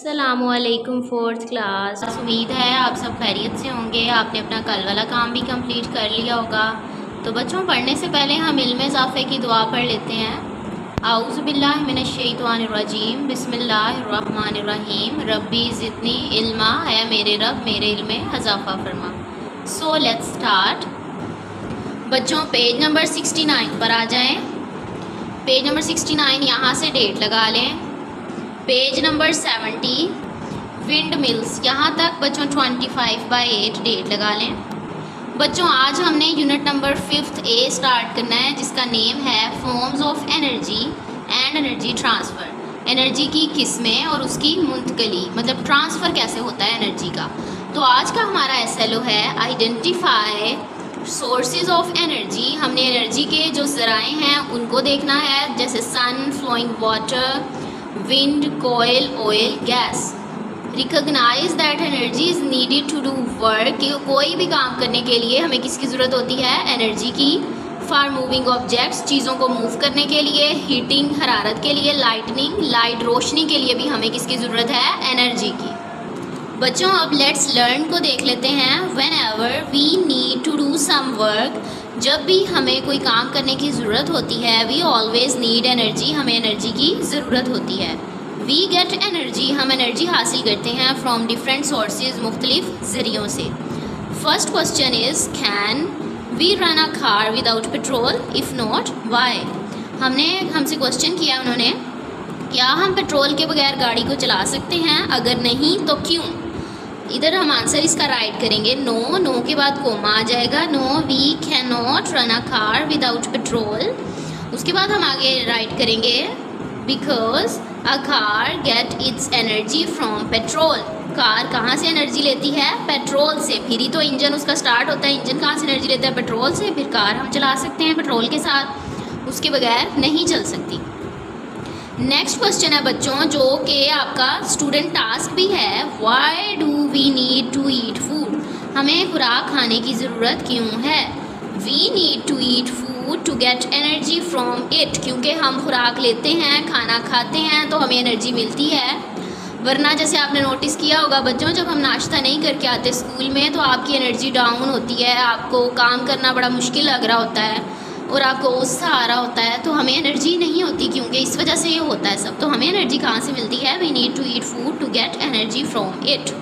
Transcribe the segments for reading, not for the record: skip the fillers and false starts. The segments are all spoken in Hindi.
अस्सलामुअलैकुम फोर्थ क्लास। उम्मीद है आप सब खैरियत से होंगे। आपने अपना कल वाला काम भी कंप्लीट कर लिया होगा। तो बच्चों, पढ़ने से पहले हम इल्म इज़ाफ़े की दुआ पढ़ लेते हैं। आऊज़ु बिल्लाहि मिनश्शैतानिर्रजीम बिस्मिल्लाहिर्रहमानिर्रहीम रब्बी ज़िदनी इल्मा, है मेरे रब मेरे इल्म में इज़ाफ़ा फरमा। So let's start. बच्चों, पेज नंबर 69 पर आ जाएं। पेज नंबर 69, यहाँ से डेट लगा लें। पेज नंबर 70 विंड मिल्स, यहाँ तक बच्चों 25/8 डेट लगा लें। बच्चों, आज हमने यूनिट नंबर 5th ए स्टार्ट करना है, जिसका नेम है forms of energy and energy transfer. Energy की किस्में और उसकी मुंतकली, मतलब ट्रांसफ़र कैसे होता है एनर्जी का। तो आज का हमारा एसएलओ है आइडेंटिफाई सोर्सेज ऑफ एनर्जी। हमने एनर्जी के जो ज़राए हैं उनको देखना है, जैसे सन, फ्लोइंग वाटर, विंड, कोयल, oil, gas. Recognize that energy is needed to do work, कि कोई भी काम करने के लिए हमें किसकी ज़रूरत होती है, एनर्जी की। फॉर मूविंग ऑब्जेक्ट्स, चीज़ों को मूव करने के लिए। हीटिंग, हरारत के लिए। लाइटनिंग, लाइट रोशनी के लिए भी हमें किसकी ज़रूरत है, एनर्जी की। बच्चों, अब लेट्स लर्न को देख लेते हैं। Whenever we need to do some work, जब भी हमें कोई काम करने की ज़रूरत होती है, वी ऑलवेज़ नीड एनर्जी, हमें एनर्जी की ज़रूरत होती है। वी गेट एनर्जी, हम एनर्जी हासिल करते हैं फ्रॉम डिफरेंट सोर्सेज, मुख्तलिफ ज़रियों से। First question is, can we run a car without petrol? If not, why? हमसे क्वेश्चन किया उन्होंने, क्या हम पेट्रोल के बगैर गाड़ी को चला सकते हैं? अगर नहीं तो क्यों? इधर हम आंसर इसका राइट करेंगे नो। नो के बाद कोमा आ जाएगा। No, we can not run a car without petrol. उसके बाद हम आगे राइट करेंगे because a car get its energy from petrol. Car कहाँ से एनर्जी लेती है? पेट्रोल से। फिर ही तो इंजन उसका स्टार्ट होता है। इंजन कहाँ से एनर्जी लेता है? पेट्रोल से। फिर कार हम चला सकते हैं पेट्रोल के साथ, उसके बगैर नहीं चल सकती। नेक्स्ट क्वेश्चन है बच्चों, जो कि आपका स्टूडेंट टास्क भी है। Why do we need to eat food? हमें खुराक खाने की ज़रूरत क्यों है? We need to eat food to get energy from it, क्योंकि हम खुराक लेते हैं, खाना खाते हैं तो हमें एनर्जी मिलती है। वरना जैसे आपने नोटिस किया होगा बच्चों, जब हम नाश्ता नहीं करके आते स्कूल में तो आपकी एनर्जी डाउन होती है, आपको काम करना बड़ा मुश्किल लग रहा होता है और आपको गुस्सा आ रहा होता है, तो हमें एनर्जी नहीं होती, क्योंकि इस वजह से ये होता है सब। तो हमें एनर्जी कहाँ से मिलती है? We need to eat food to get energy from it.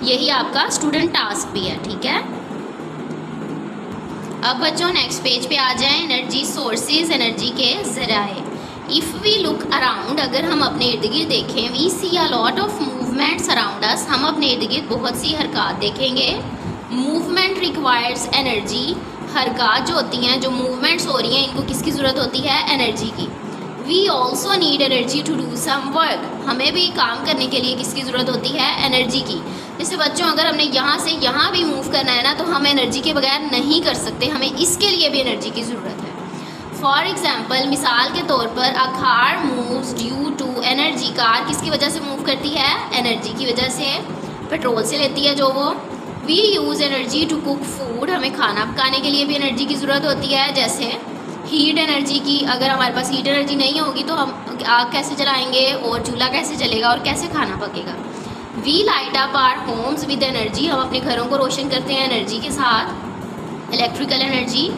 यही आपका स्टूडेंट टास्क भी है, ठीक है। अब बच्चों नेक्स्ट पेज पे आ जाएं। एनर्जी सोर्सेज, एनर्जी के ज़राए। इफ़ वी लुक अराउंड, अगर हम अपने इर्द गिर्द देखें, we see a lot of movements around us, हम अपने इर्द गिर्द बहुत सी हरकत देखेंगे। मूवमेंट रिक्वायर्स एनर्जी, हरकत जो होती हैं, जो मूवमेंट्स हो रही हैं, इनको किसकी ज़रूरत होती है? एनर्जी की। We also need energy to do some work, हमें भी काम करने के लिए किसकी ज़रूरत होती है? एनर्जी की। जैसे बच्चों, अगर हमने यहाँ से यहाँ भी मूव करना है ना, तो हम एनर्जी के बगैर नहीं कर सकते, हमें इसके लिए भी एनर्जी की ज़रूरत है। फॉर एग्ज़ाम्पल, मिसाल के तौर पर, a car moves due to energy, car किसकी वजह से मूव करती है? एनर्जी की वजह से, पेट्रोल से लेती है जो वो। We use energy to cook food, हमें खाना पकाने के लिए भी एनर्जी की ज़रूरत होती है। जैसे हीट एनर्जी की, अगर हमारे पास हीट एनर्जी नहीं होगी तो हम आग कैसे जलाएंगे और चूल्हा कैसे जलेगा और कैसे खाना पकेगा। We light up our homes with energy, हम अपने घरों को रोशन करते हैं एनर्जी के साथ, electrical energy.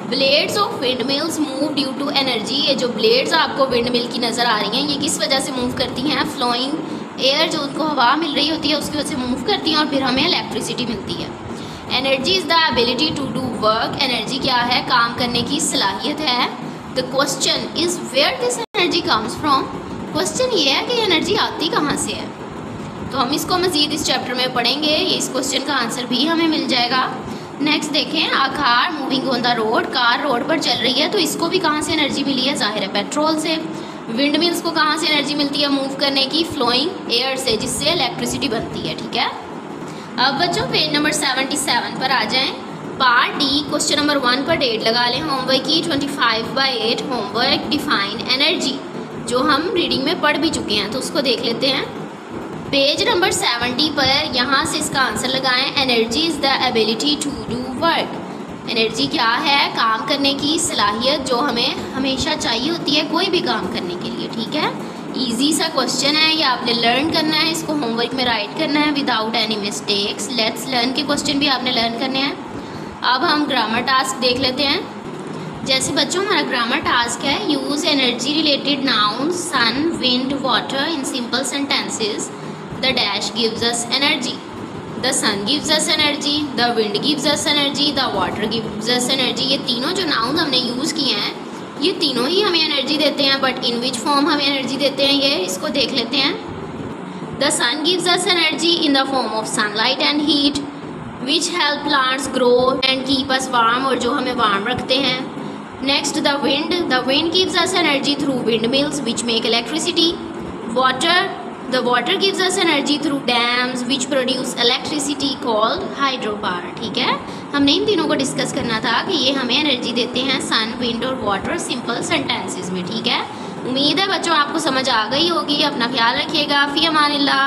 Blades of wind mills move due to energy, ये जो ब्लेड्स आपको विंड मिल की नज़र आ रही हैं, ये किस वजह से मूव करती हैं? फ्लोइंग एयर, जो उनको हवा मिल रही होती है उसकी वजह से मूव करती हैं और फिर हमें इलेक्ट्रिसिटी मिलती है। Energy is the ability to do work, energy क्या है? काम करने की सलाहियत है। The question is where this energy comes from, question ये है कि एनर्जी आती कहाँ से है। तो हम इसको मज़ीद इस चैप्टर में पढ़ेंगे, ये इस क्वेश्चन का आंसर भी हमें मिल जाएगा। नेक्स्ट देखें, a car moving on the road, car road पर चल रही है तो इसको भी कहाँ से एनर्जी मिली है? ज़ाहिर है पेट्रोल से। विंड मिल्स को कहाँ से एनर्जी मिलती है मूव करने की? फ्लोइंग एयर से, जिससे इलेक्ट्रिसिटी बनती है, ठीक है। अब बच्चों पेज नंबर 77 पर आ जाएं। पार्ट डी क्वेश्चन नंबर 1 पर डेट लगा लें। होमवर्क की 25/8 होमवर्क डिफाइन एनर्जी, जो हम रीडिंग में पढ़ भी चुके हैं, तो उसको देख लेते हैं। पेज नंबर 70 पर यहाँ से इसका आंसर लगाएं। Energy is the ability to do work, energy क्या है? काम करने की सलाहियत, जो हमें हमेशा चाहिए होती है कोई भी काम करने के लिए, ठीक है। इजी सा क्वेश्चन है, ये आपने लर्न करना है, इसको होमवर्क में राइट करना है without any mistakes. Let's learn के क्वेश्चन भी आपने लर्न करने हैं। अब हम ग्रामर टास्क देख लेते हैं। जैसे बच्चों हमारा ग्रामर टास्क है, use energy related noun sun wind water in simple sentences. The dash gives us energy, the sun gives us energy, the wind gives us energy, the water gives us energy. ये तीनों जो नाउन हमने यूज़ किए हैं ये तीनों ही हमें एनर्जी देते हैं, बट इन विच फॉर्म हमें एनर्जी देते हैं ये इसको देख लेते हैं। The sun gives us energy in the form of sunlight and heat which help plants grow and keep us warm, और जो हमें वार्म रखते हैं। Next the wind gives us energy through wind mills which make electricity. The water gives us energy through dams which produce electricity called hydro power. ठीक है, हमने इन तीनों को डिस्कस करना था कि ये हमें एनर्जी देते हैं सन विंड और वाटर सिंपल सेंटेंसेस में। ठीक है, उम्मीद है बच्चों आपको समझ आ गई होगी। अपना ख्याल रखिएगा। फी अमानिल्लाह।